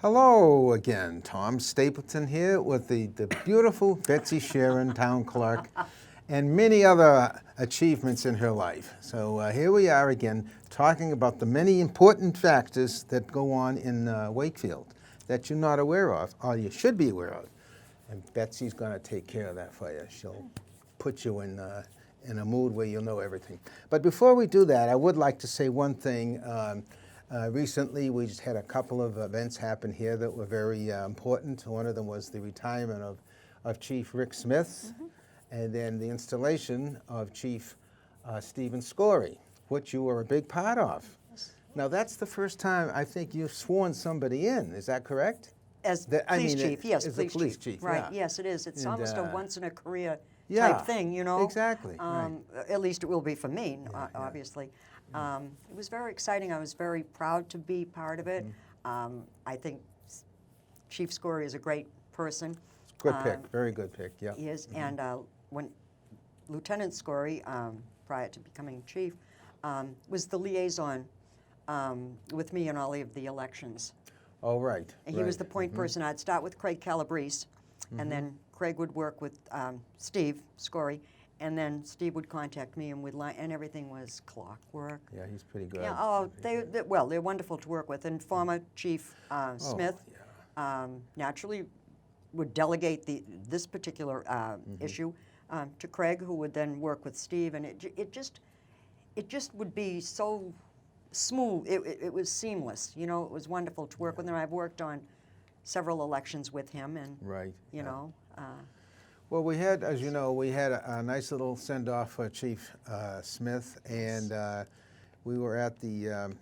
Hello again, Tom Stapleton here with the beautiful Betsy Sharon, Town Clerk, and many other achievements in her life. So here we are again talking about the many important factors that go on in Wakefield that you're not aware of, or you should be aware of. And Betsy's going to take care of that for you. She'll put you in a mood where you'll know everything. But before we do that, I would like to say one thing. Recently, we just had a couple of events happen here that were very important. One of them was the retirement of Chief Rick Smith, and then the installation of Chief Stephen Cory, which you were a big part of. Now, that's the first time I think you've sworn somebody in. Is that correct? As police chief, yes, police chief. Right, yeah. Yes, it is. It's And, almost a once-in-a-career yeah, type thing, you know? Exactly. Right. At least it will be for me, Yeah. obviously. It was very exciting. I was very proud to be part of it. I think Chief Cory is a great person. Good pick, very good pick, yeah. He is, and when Lieutenant Cory, prior to becoming chief, was the liaison with me in all of the elections. Oh, right. And he was the point person. I'd start with Craig Calabrese, and then Craig would work with Steve Cory, and then Steve would contact me, and and everything was clockwork. Yeah, he's pretty good. Yeah, oh, they're wonderful to work with. And former Chief Smith naturally would delegate this particular issue to Craig, who would then work with Steve, and it just would be so smooth. It was seamless. You know, it was wonderful to work with him. I've worked on several elections with him, and you know. Well, we had, as you know, we had a nice little send-off for Chief Smith, and we were at the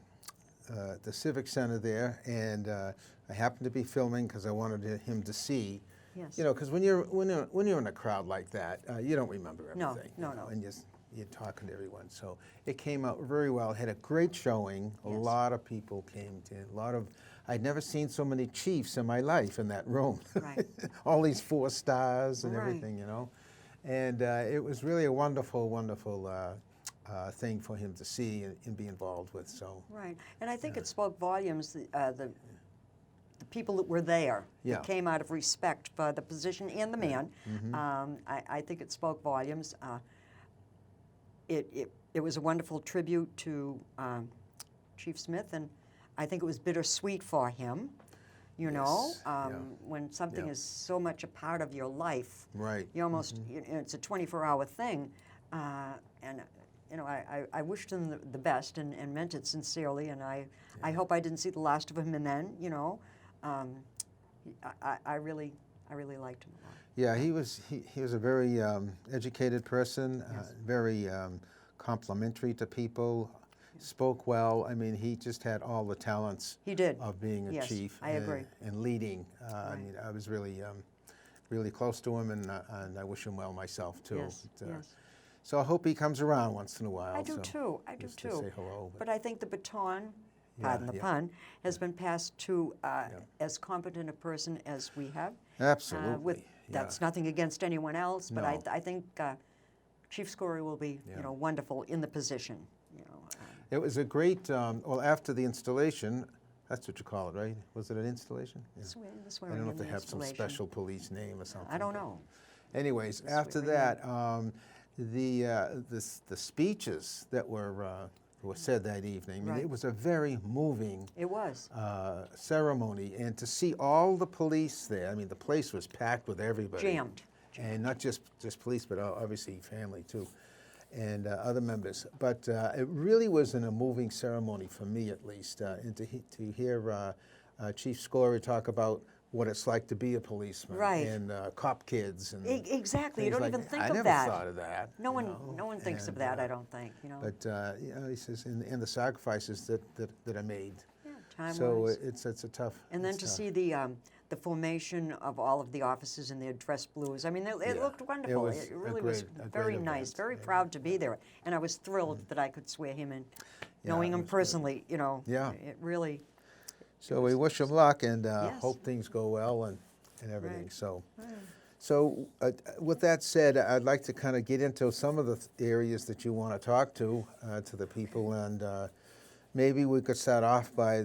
Civic Center there, and I happened to be filming because I wanted him to see. Yes. You know, because when you're in a crowd like that, you don't remember everything. No. And you're talking to everyone. So it came out very well. Had a great showing. A Yes. lot of people came to. I'd never seen so many chiefs in my life in that room. Right. All these 4 stars and Right. everything, you know. And it was really a wonderful, wonderful thing for him to see and be involved with. So. Right, and I think it spoke volumes. The people that were there, Yeah. that came out of respect for the position and the man. I think it spoke volumes. It was a wonderful tribute to Chief Smith, and I think it was bittersweet for him. You know, when something is so much a part of your life, Right. you almost it's a 24-hour thing, and you know, I wished him the best and meant it sincerely, and I hope I didn't see the last of him. And then, you know, I really liked him a lot. Yeah, he was a very educated person, very complimentary to people, spoke well. I mean, he just had all the talents. He did. Of being a Yes, chief. I agree. And leading. I mean, I was really close to him, and I wish him well myself too. Yes, yes. So I hope he comes around once in a while. I do so too. I do just too. To say hello. But I think the baton, pardon the pun, has been passed to as competent a person as we have. Absolutely. That's nothing against anyone else, but No. I think Chief Cory will be, you know, wonderful in the position. You know. It was a great. Well, after the installation, that's what you call it, right? Was it an installation? Yeah. I don't know if they have some special police name or something. I don't know. Anyways, after that, the speeches that were said that evening, I mean, it was a very moving ceremony, and to see all the police there, I mean, the place was packed with everybody. Jammed. And not just police, but obviously family too, and other members. But it really was a moving ceremony for me, at least, and to hear Chief Cory talk about what it's like to be a policeman, and cop kids, and exactly. You don't even think of that. I never thought of that. No one thinks of that. I don't think. You know. But you know, he says, and the sacrifices that are made. Yeah, time. So it's a tough. And then to see the formation of all of the officers in their dress blues. I mean, it looked wonderful. It really was very nice. Very proud to be there, and I was thrilled that I could swear him in, knowing him personally. You know. Yeah. It really. So we wish him luck, and hope things go well and everything. Right. So with that said, I'd like to kind of get into some of the areas that you want to talk to the people, and maybe we could start off by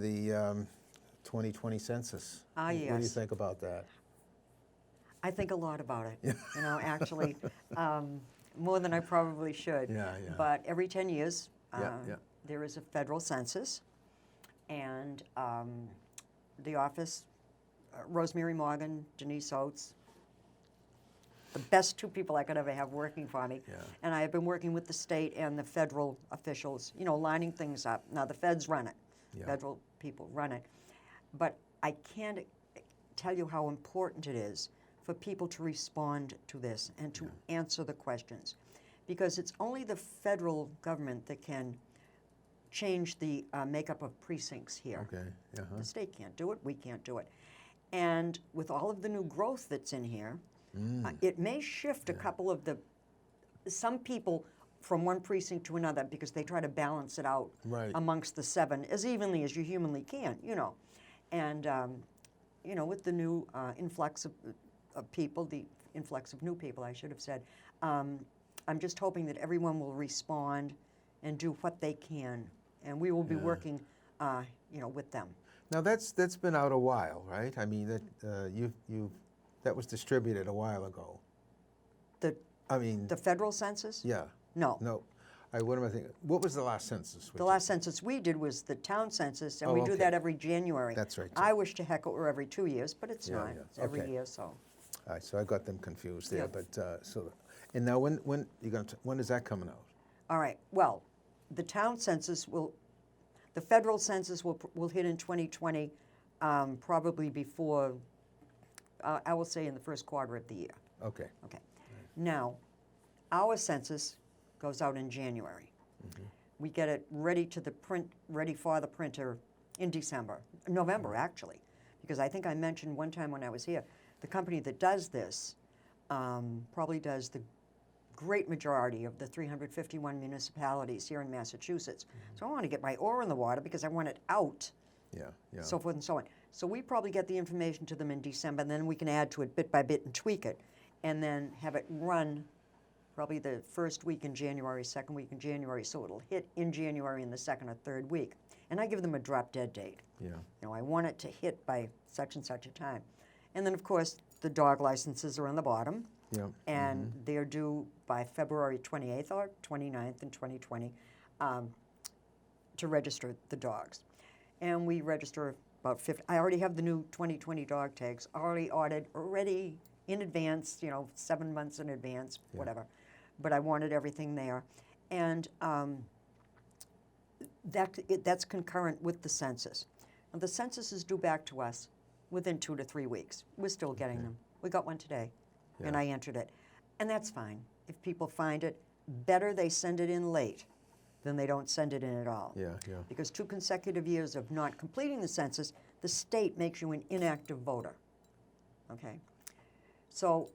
2020 census. Ah, What do you yes. think about that? I think a lot about it, you know, actually, more than I probably should. Yeah, yeah. But every 10 years, Yeah, yeah. there is a federal census, and the office, Rosemary Morgan, Denise Oates, the best two people I could ever have working for me. Yeah. And I have been working with the state and the federal officials, you know, lining things up. Now, the feds run it. Yeah. Federal people run it. But I can't tell you how important it is for people to respond to this and to answer the questions. Because it's only the federal government that can change the makeup of precincts here. Okay, uh-huh. The state can't do it, we can't do it. And with all of the new growth that's in here, it may shift a couple of some people from one precinct to another because they try to balance it out Right. amongst the 7 as evenly as you humanly can, you know. And, you know, with the new influx of people, the influx of new people, I should have said, I'm just hoping that everyone will respond and do what they can. And we will be working, you know, with them. Now that's been out a while, right? I mean, that was distributed a while ago. The federal census? Yeah. No. No. What am I thinking? What was the last census? The last census we did was the town census, and Oh, we do okay. that every January. That's right, too. I wish to heck it were every 2 years, but it's Yeah, not. yeah. It's every Okay. year, so. All right, so I got them confused there, Yeah. but and now when is that coming out? All right, well, the town census the federal census will hit in 2020, probably before, I will say in the first quarter of the year. Okay. Okay. Now, our census goes out in January. We get it ready for the printer in November actually, because I think I mentioned one time when I was here, the company that does this probably does the great majority of the 351 municipalities here in Massachusetts. So I want to get my oar in the water because I want it out, Yeah, yeah. so forth and so on. So we probably get the information to them in December, and then we can add to it bit by bit and tweak it, and then have it run probably the first week in January, second week in January, so it'll hit in January in the second or third week. And I give them a drop dead date. Yeah. You know, I want it to hit by such and such a time. And then, of course, the dog licenses are on the bottom, Yeah. and they're due by February 28th or 29th in 2020 to register the dogs. And we register about 50. I already have the new 2020 dog tags already ordered, already in advance, you know, 7 months in advance, whatever. But I wanted everything there. And that's concurrent with the census. Now, the census is due back to us within 2 to 3 weeks. We're still getting them. We got one today, and I entered it. And that's fine. If people find it, better they send it in late than they don't send it in at all. Yeah, yeah. Because 2 consecutive years of not completing the census, the state makes you an inactive voter. Okay? So,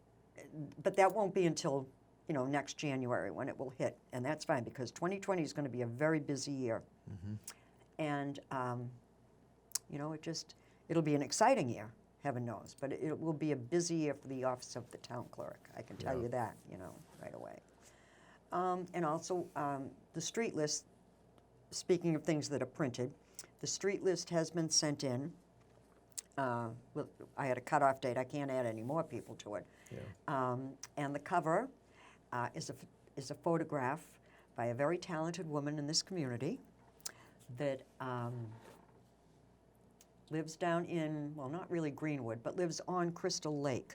but that won't be until, you know, next January when it will hit. And that's fine because 2020 is going to be a very busy year. And, you know, it'll be an exciting year, heaven knows. But it will be a busy year for the office of the town clerk. I can tell you that, you know, right away. And also, the street list, speaking of things that are printed, the street list has been sent in. Well, I had a cutoff date. I can't add any more people to it. Yeah. And the cover is a photograph by a very talented woman in this community that lives down in, well, not really Greenwood, but lives on Crystal Lake.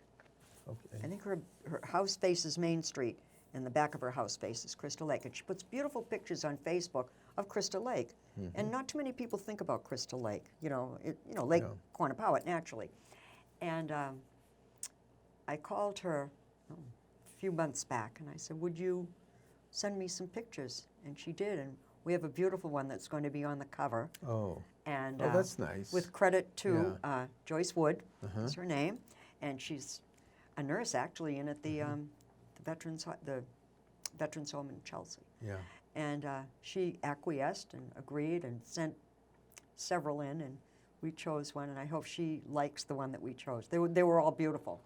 Okay. I think her house faces Main Street, and the back of her house faces Crystal Lake. And she puts beautiful pictures on Facebook of Crystal Lake. And not too many people think about Crystal Lake, Lake Quannapowitt, naturally. And I called her a few months back, and I said, would you send me some pictures? And she did, and we have a beautiful one that's going to be on the cover. Oh. And That's nice. with credit to Joyce Wood, is her name, and she's a nurse actually in at the Veterans Home in Chelsea. Yeah. And she acquiesced and agreed and sent several in, and we chose one, and I hope she likes the one that we chose. They were all beautiful,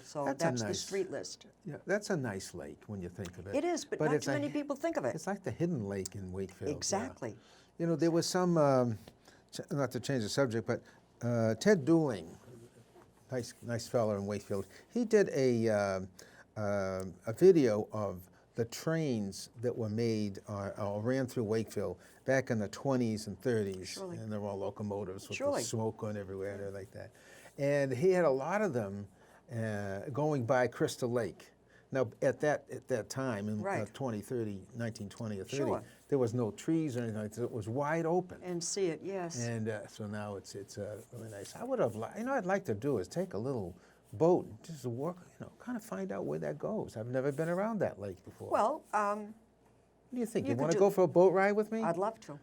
So that's the street list. Yeah, that's a nice lake when you think of it. It is, but not too many people think of it. It's like the hidden lake in Wakefield. Exactly. Yeah. You know, there was some not to change the subject, but Ted Dooling, nice fellow in Wakefield, he did a video of the trains that were made or ran through Wakefield back in the 20s and 30s. Surely. And they're all locomotives with Surely. the smoke going everywhere and everything like that. And he had a lot of them going by Crystal Lake. Now, at that time, in Right. 1920 or 30, Sure. there was no trees or anything like that. It was wide open. And see it, yes. And so now it's really nice. I would have, I'd like to do is take a little boat and just walk, kind of find out where that goes. I've never been around that lake before. Well, what do you think? you You could want to do- go for a boat ride with me? I'd love to.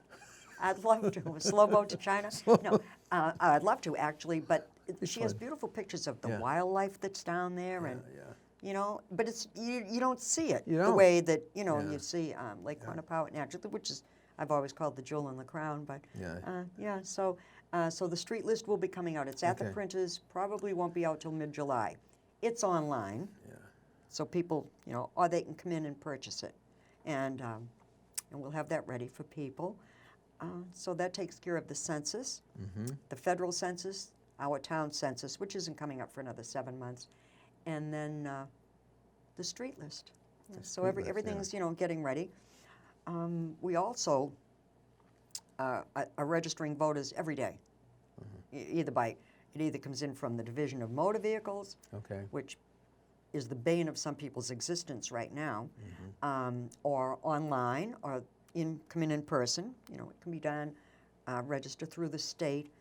I'd love to. A slow boat to China? No, I'd love to, actually, but she has fun. beautiful pictures of the Yeah. wildlife that's down there, and but it's you don't see it You the don't. way that Yeah. you see Lake Quannapowitt naturally, which is I've always called the jewel in the crown. But Yeah. so the street list will be coming out. It's at the Okay. printers. Probably won't be out till mid-July. It's online, so people or they can come in and purchase it, and we'll have that ready for people. So that takes care of the census, the federal census, our town census, which isn't coming up for another 7 months, and then the street list. Yeah, so street list, yeah. everything's getting ready. We also are registering voters every day. It either comes in from the Division of Motor Vehicles, Okay. which is the bane of some people's existence right now, or online, or come in person. It can be done, register through the state,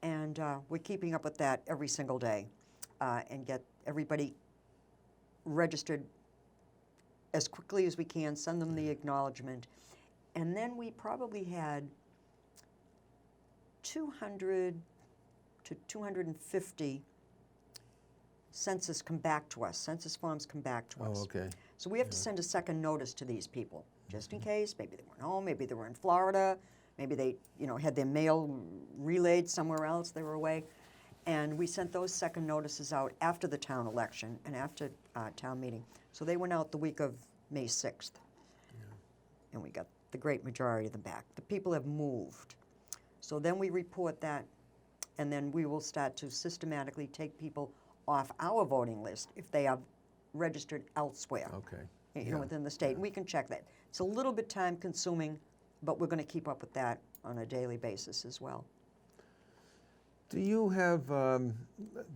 and we're keeping up with that every single day, and get everybody registered as quickly as we can, send them the acknowledgement, and then we probably had 200 to 250 census come back to us, census forms come back to us. Oh, okay. So we have to send a second notice to these people, just in case. Maybe they weren't home, maybe they were in Florida, maybe they had their mail relayed somewhere else, they were away. And we sent those second notices out after the town election and after town meeting. So they went out the week of May 6th. And we got the great majority of them back. The people have moved. So then we report that, and then we will start to systematically take people off our voting list if they are registered elsewhere, Okay. within the state. And we can check that. It's a little bit time consuming, but we're going to keep up with that on a daily basis as well. Do you have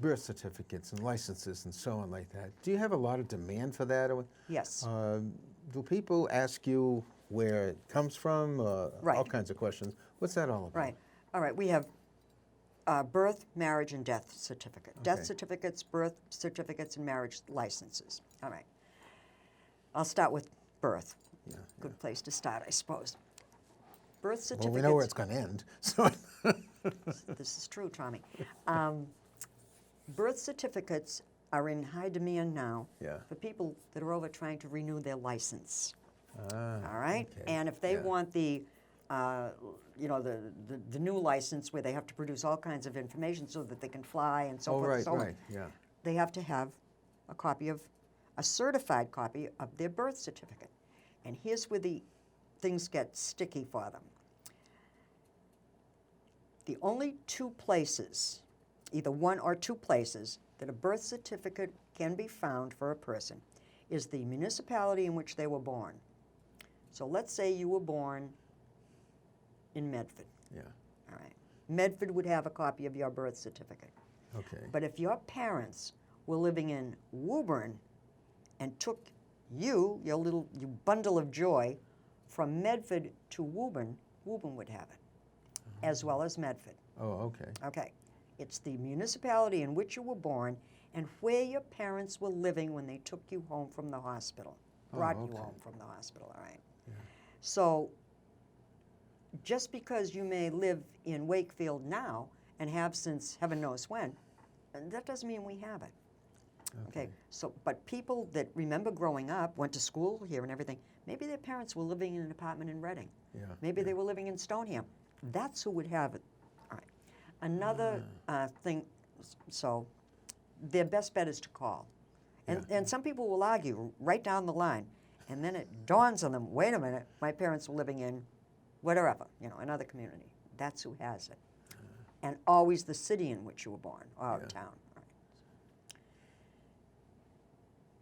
birth certificates and licenses and so on like that? Do you have a lot of demand for that? Yes. Do people ask you where it comes from? All Right. kinds of questions. What's that all about? Right. All right. We have birth, marriage, and death certificate. Okay. Death certificates, birth certificates, and marriage licenses. All right. I'll start with birth. Yeah. Good place to start, I suppose. Birth Well, certificates. we know where it's going to end. So This is true, Tommy. Birth certificates are in high demand now Yeah. for people that are over trying to renew their license. Ah, All right, okay. and if they Yeah. want the new license where they have to produce all kinds of information so that they can fly and so Oh, forth right, and so on, right. Yeah. they have to have a certified copy of their birth certificate. And here's where the things get sticky for them. The only two places, either one or two places, that a birth certificate can be found for a person is the municipality in which they were born. So let's say you were born in Medford. Yeah. All right. Medford would have a copy of your birth certificate. Okay. But if your parents were living in Woburn and took you bundle of joy, from Medford to Woburn, Woburn would have it, as well as Medford. Oh, okay. Okay. It's the municipality in which you were born and where your parents were living when they took you home from the hospital, brought you okay. home from the hospital, all right? Yeah. So just because you may live in Wakefield now and have since heaven knows when, that doesn't mean we have it. Okay. So, but people that remember growing up, went to school here and everything, maybe their parents were living in an apartment in Reading. Yeah. Maybe they were living in Stoneham. That's who would have it. All right. Another thing, so their best bet is to call. And some people will argue right down the line. And then it dawns on them, wait a minute, my parents were living in whatever, another community. That's who has it. and always the city in which you were born, or Yeah. town. Right.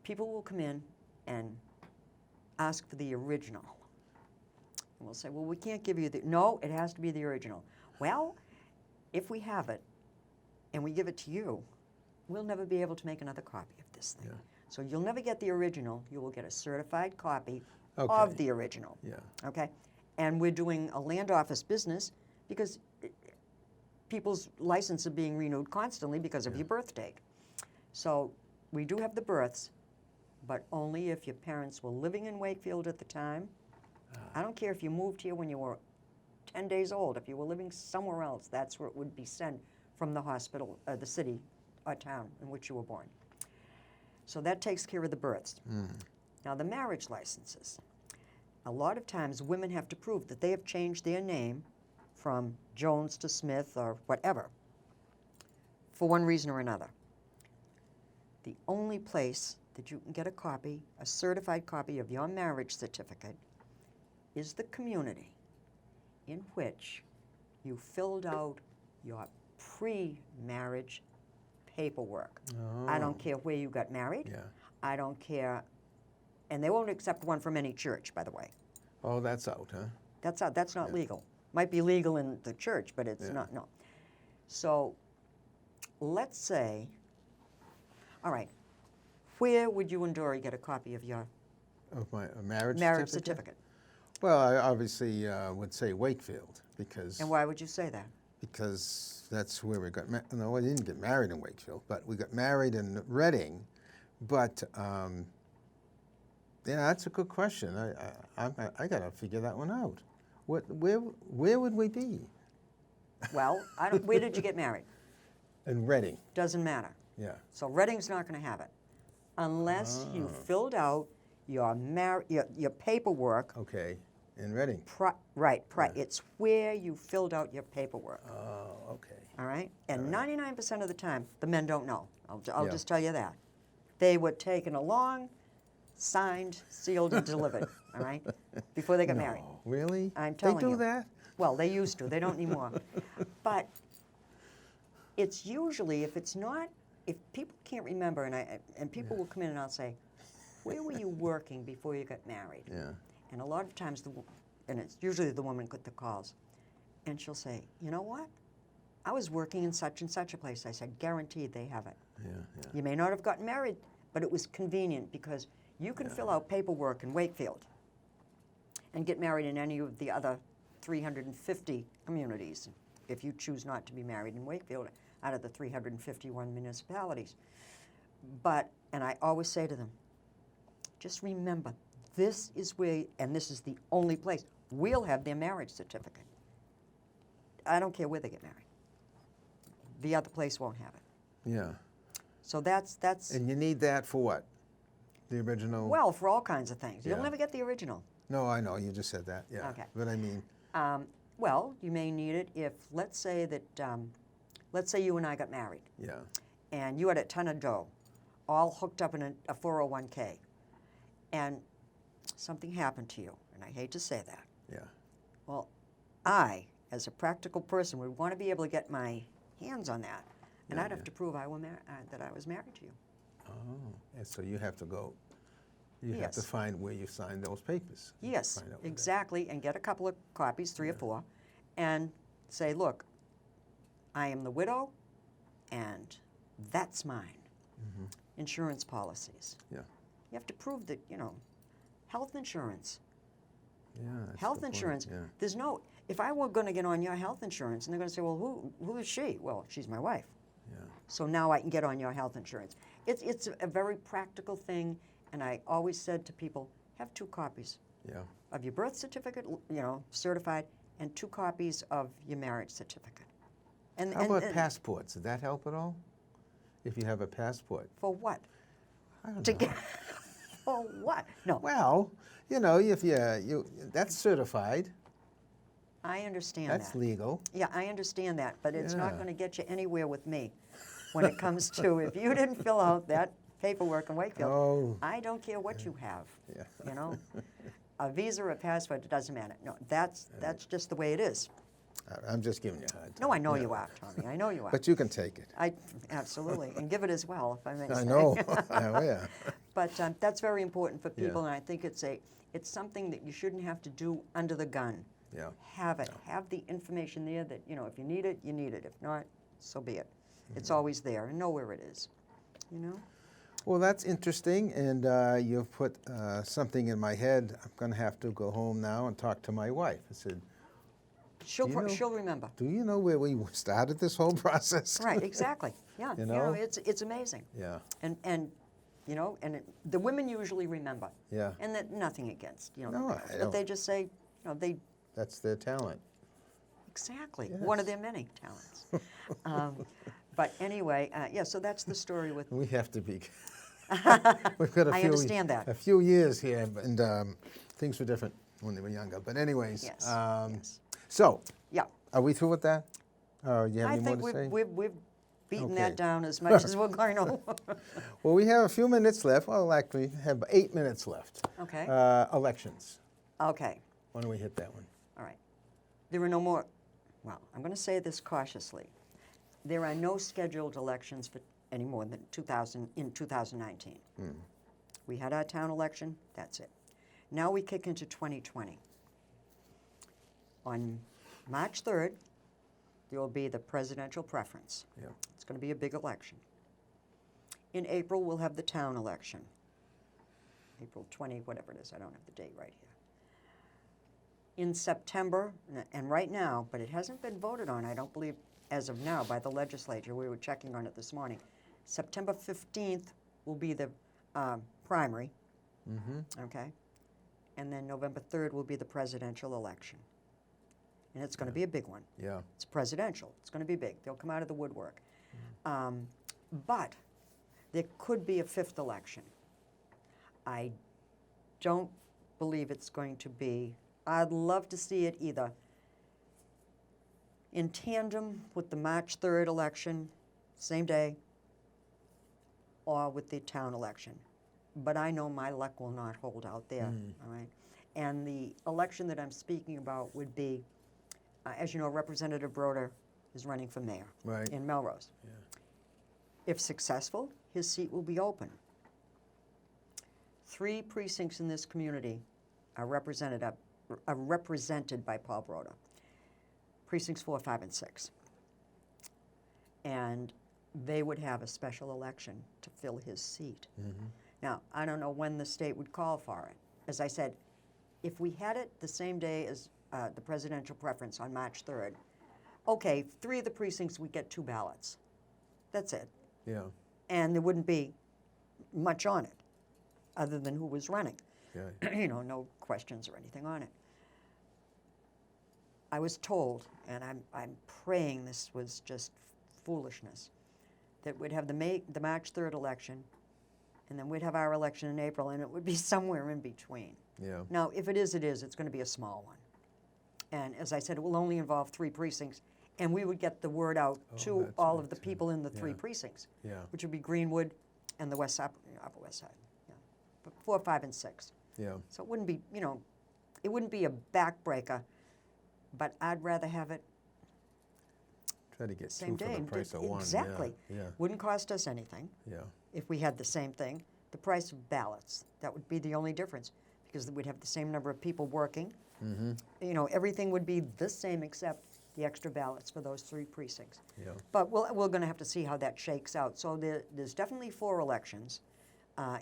People will come in and ask for the original. And we'll say, well, we can't give you the, no, it has to be the original. Well, if we have it and we give it to you, we'll never be able to make another copy of this thing. Yeah. So you'll never get the original. You will get a certified copy Okay. of the original. Yeah. Okay? And we're doing a land office business because people's licenses are being renewed constantly because of your birth date. So we do have the births, but only if your parents were living in Wakefield at the time. I don't care if you moved here when you were 10 days old. If you were living somewhere else, that's where it would be sent from the hospital, the city or town in which you were born. So that takes care of the births. Now the marriage licenses. A lot of times women have to prove that they have changed their name from Jones to Smith or whatever for one reason or another. The only place that you can get a copy, a certified copy of your marriage certificate, is the community in which you filled out your pre-marriage paperwork. I don't care where you got married. Yeah. I don't care. And they won't accept one from any church, by the way. Oh, that's out, huh? That's out. That's not legal. Might be legal in the church, but it's not, no. So let's say, all right, where would you and Dory get a copy of your Of my marriage certificate? Well, I obviously would say Wakefield because And why would you say that? because that's where we got married. No, I didn't get married in Wakefield, but we got married in Reading. But yeah, that's a good question. I got to figure that one out. Where would we be? Well, where did you get married? In Reading. Doesn't matter. Yeah. So Reading's not going to have it unless you filled out your paperwork. Okay. In Reading. It's where you filled out your paperwork. Oh, okay. All right? And 99% of the time, the men don't know. I'll Yeah. just tell you that. They were taken along, signed, sealed, and delivered, all right, before they got married. No, really? I'm telling They do you. that? Well, they used to. They don't anymore. But it's usually, if people can't remember, and people will come in and I'll say, where were you working before you got married? Yeah. And a lot of times, and it's usually the woman that calls, and she'll say, you know what? I was working in such and such a place. I said, guaranteed they have it. Yeah, yeah. You may not have gotten married, but it was convenient because you can fill out paperwork in Wakefield and get married in any of the other 350 communities if you choose not to be married in Wakefield out of the 351 municipalities. And I always say to them, just remember, this is where, and this is the only place, we'll have their marriage certificate. I don't care where they get married. The other place won't have it. Yeah. So that's. And you need that for what? The original? Well, for all kinds of things. You'll Yeah. never get the original. No, I know. You just said that. Yeah. Okay. But I mean. Well, you may need it if, let's say you and I got married, Yeah. and you had a ton of dough, all hooked up in a 401k, and something happened to you, and I hate to say that. Yeah. Well, I, as a practical person, would want to be able to get my hands on that, and Yeah, I'd have yeah. to prove that I was married to you. Oh. And so you have to go. You have to Yes. find where you signed those papers. Yes, Find out where that- exactly, and get a couple of copies, 3 or 4, and say, look, I am the widow, and that's mine. Insurance policies. Yeah. You have to prove that, health insurance. Yeah. that's Health the point, insurance, Yeah. there's no, if I were going to get on your health insurance, and they're going to say, well, who is she? Well, she's my wife. Yeah. So now I can get on your health insurance. It's a very practical thing, and I always said to people, have 2 copies Yeah. of your birth certificate, certified, and 2 copies of your marriage certificate. And, How about passports? Did that help at all? If you have a passport? for what? I don't To know. get for what? No, Well, if you that's certified. I understand That's that. legal. Yeah, I understand that, but it's not Yeah. going to get you anywhere with me when it comes to if you didn't fill out that paperwork in Wakefield. Oh. I don't care what you have. Yeah. A visa or a passport, it doesn't matter. No, that's just the way it is. I'm just giving you a hard time. No, I know Yeah. you are, Tommy. I know you are. But you can take it. Absolutely, and give it as well, if I may say. I know. Oh, yeah. But that's very important for Yeah. people, and I think it's something that you shouldn't have to do under the gun. Yeah. Have it. Have the information there that, if you need it, you need it. If not, so be it. It's Mm-hmm. always there, and know where it is, Well, that's interesting, and you've put something in my head. I'm going to have to go home now and talk to my wife. I said, She'll You know- she'll remember. do you know where we started this whole process? Right, exactly. Yeah, You know? it's amazing. Yeah, And the women usually remember. yeah. And that nothing against, the No, girls, I but don't. they just say, they That's their talent. exactly one of Yes. their many talents. But anyway, so that's the story with. We have to be. We've got a I few. understand that. A few years here, and things were different when they were younger. But anyways, Yes. Yes. so Yeah, are we through with that? Or you have I any more think to say? we've beaten Okay. that down as much as we're going to. Well, we have a few minutes left. Well, actually, have 8 minutes left. Okay. Elections. Okay. Why don't we hit that one? All right. There are no more. Well, I'm going to say this cautiously. There are no scheduled elections for any more than 2019. We had our town election. That's it. Now we kick into 2020. On March 3rd, there will be the presidential preference. Yeah. It's going to be a big election. In April, we'll have the town election. April 20, whatever it is. I don't have the date right here. In September, and right now, but it hasn't been voted on, I don't believe, as of now, by the legislature. We were checking on it this morning. September 15th will be the primary, okay? And then November 3rd will be the presidential election. And it's going to be a big one. Yeah. It's presidential. It's going to be big. They'll come out of the woodwork. But there could be a fifth election. I don't believe it's going to be. I'd love to see it either in tandem with the March 3rd election, same day, or with the town election. But I know my luck will not hold out there, all right? And the election that I'm speaking about would be, as you know, Representative Broder is running for mayor Right. in Melrose. Yeah. If successful, his seat will be open. 3 precincts in this community are represented by Paul Broder. Precincts 4, 5, and 6. And they would have a special election to fill his seat. Now, I don't know when the state would call for it. As I said, if we had it the same day as the presidential preference on March 3rd, okay, 3 of the precincts would get 2 ballots. That's it. Yeah. And there wouldn't be much on it, other than who was running. Yeah. No questions or anything on it. I was told, and I'm praying this was just foolishness, that we'd have the March 3rd election, and then we'd have our election in April, and it would be somewhere in between. Yeah. Now, if it is, it is. It's going to be a small one. And as I said, it will only involve 3 precincts, and we would get the word out to that's all right, of the too. people in the 3 Yeah. precincts, Yeah. which would be Greenwood and the Upper West Side. Yeah. But 4, 5, and 6. Yeah. So it wouldn't be, it wouldn't be a backbreaker, but I'd rather have it Try to get same 2 day. for the and price of 1. Exactly. Yeah. Wouldn't cost us anything Yeah. if we had the same thing. The price of ballots, that would be the only difference, because we'd have the same number of people working. Everything would be the same except the extra ballots for those 3 precincts. Yeah. But we're going to have to see how that shakes out. So there's definitely 4 elections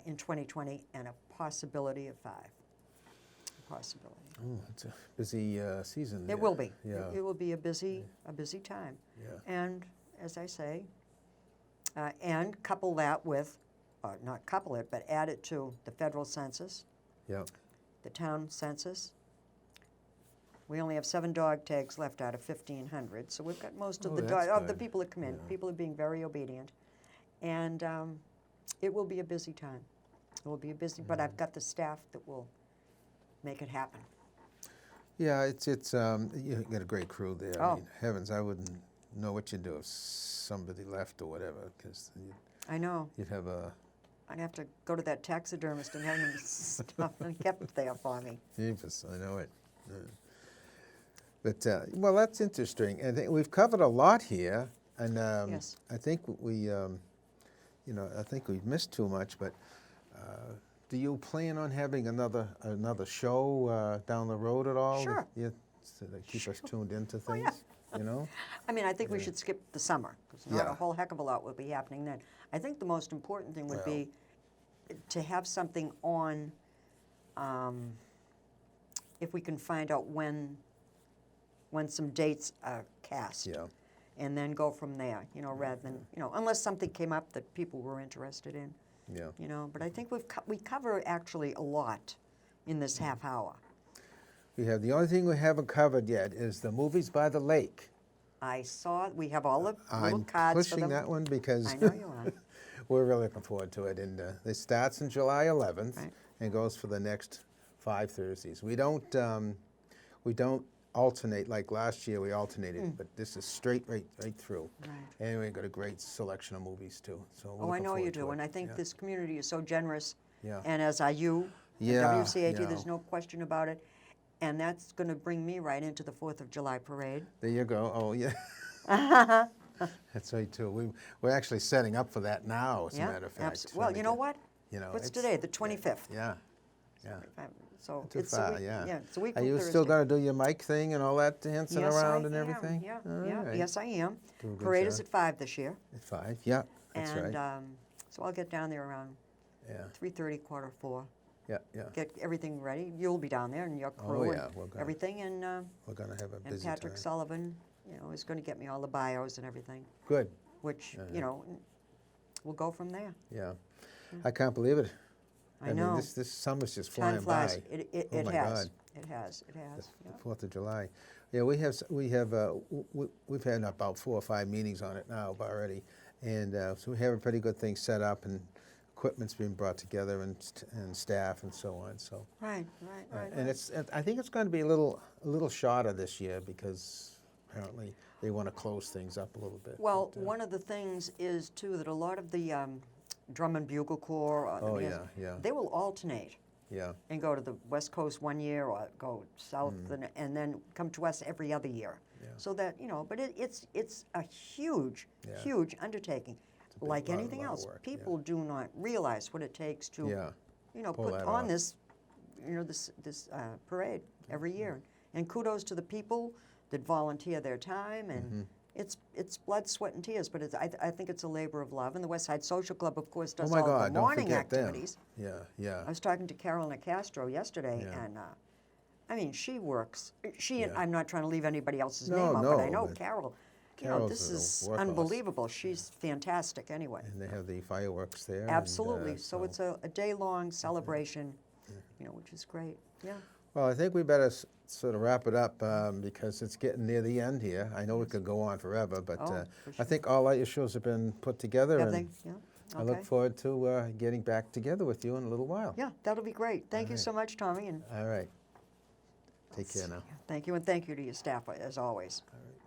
in 2020 and a possibility of 5. A possibility. Oh, it's a busy season. It there. will be. Yeah. It will be a busy time. Yeah. And as I say, and couple that with, or not couple it, but add it to the federal census, Yeah. the town census. We only have 7 dog tags left out of 1,500, so we've got most of Oh, the that's of the good. people that come in. Yeah. People are being very obedient, and it will be a busy time. It will be a busy, but I've got the staff that will make it happen. Yeah, it's you got a great crew there. I Oh. mean, heavens, I wouldn't know what you'd do if somebody left or whatever, because I know. you'd have a I'd have to go to that taxidermist and have him stuff and kept there for me. Jeepers, I know it. But, well, that's interesting. And we've covered a lot here, and Yes. I think I think we've missed too much, but do you plan on having another show down the road at all? Sure. Yeah, so that keep us tuned into Oh, yeah. things, you know? I mean, I think we should skip the summer, because not Yeah. a whole heck of a lot will be happening then. I think the most important thing would Well. be to have something on, if we can find out when some dates are cast. Yeah. And then go from there, rather than, unless something came up that people were interested in, Yeah. But I think we cover actually a lot in this half hour. The only thing we haven't covered yet is the movies by the lake. I saw, we have all the little I'm cards for pushing them. that one because I know you are. we're really looking forward to it. And it starts on July 11th Right. and goes for the next 5 Thursdays. We don't alternate like last year. We alternated, but this is straight right through. Right. And we got a great selection of movies too. So we're Oh, I looking know you forward to do, it. and I think Yeah. this community is so generous. Yeah. And as are you, Yeah, the WCAT, yeah. there's no question about it. And that's going to bring me right into the 4th of July parade. There you go. Oh yeah. That's right too. We're actually setting up for that now, as a matter of fact. Well, trying to you know get- what? What's today? The 25th. Yeah. Yeah. So Too it's a far, week. yeah. It's a week Are from you Thursday. still going to do your mic thing and all that dancing Yes, around I and am. everything? Yeah, All yeah. right. Yes, I am. Do a good Parade is job. at 5 this year. At 5, yeah, that's And right. so I'll get down there around Yeah, 3:30, 3:45. yeah, yeah. Get everything ready. You'll be down there and your Oh, crew yeah, and we're gonna- everything. And We're going to have a and busy Patrick time. Sullivan, is going to get me all the bios and everything, Good, which, Yeah. we'll go from there. yeah. I can't believe it. I know. mean, this summer's just Time flying flies. by. It Oh, my has. God. It has. It has. The Yeah. 4th of July. Yeah, we've had about 4 or 5 meetings on it now already. And so we have a pretty good thing set up, and equipment's being brought together, and staff and so on, so. Right. And I think it's going to be a little shorter this year because apparently they want to close things up a little bit. Well, but, one of the things is too that a lot of the drum and bugle corps, Oh, yeah. they will alternate Yeah, and go to the West Coast one year or go south and then come to us every other year. Yeah. So that but it's a huge, Yeah. huge undertaking. big Like lot- anything lot of else, work, yeah. people do not realize what it takes to yeah, pull put that on off. this this parade every year. And kudos to the people that volunteer their time, and Mm-hmm. it's blood, sweat, and tears. But I think it's a labor of love. And the West Side Social Club, of course, Oh does my all God, the don't morning forget them. activities. Yeah, yeah. I was talking to Carolyn Castro yesterday, Yeah. and I mean, she works. And Yeah. I'm not trying to leave anybody else's No, name out, but I no, know but Carol. Carol's This a is workhorse. unbelievable. She's fantastic. Anyway, And they have the fireworks there. absolutely. And, So it's a day-long celebration, which is great. Yeah. Well, I think we better sort of wrap it up because it's getting near the end here. I know we could go on forever, but Oh, for I sure. think all our issues have been put together. Have and they? Yeah. I look Okay. forward to getting back together with you in a little while. Yeah, that'll be great. Thank you right. so much, Tommy, and All right. Take care now. thank you, and thank you to your staff as always. All right.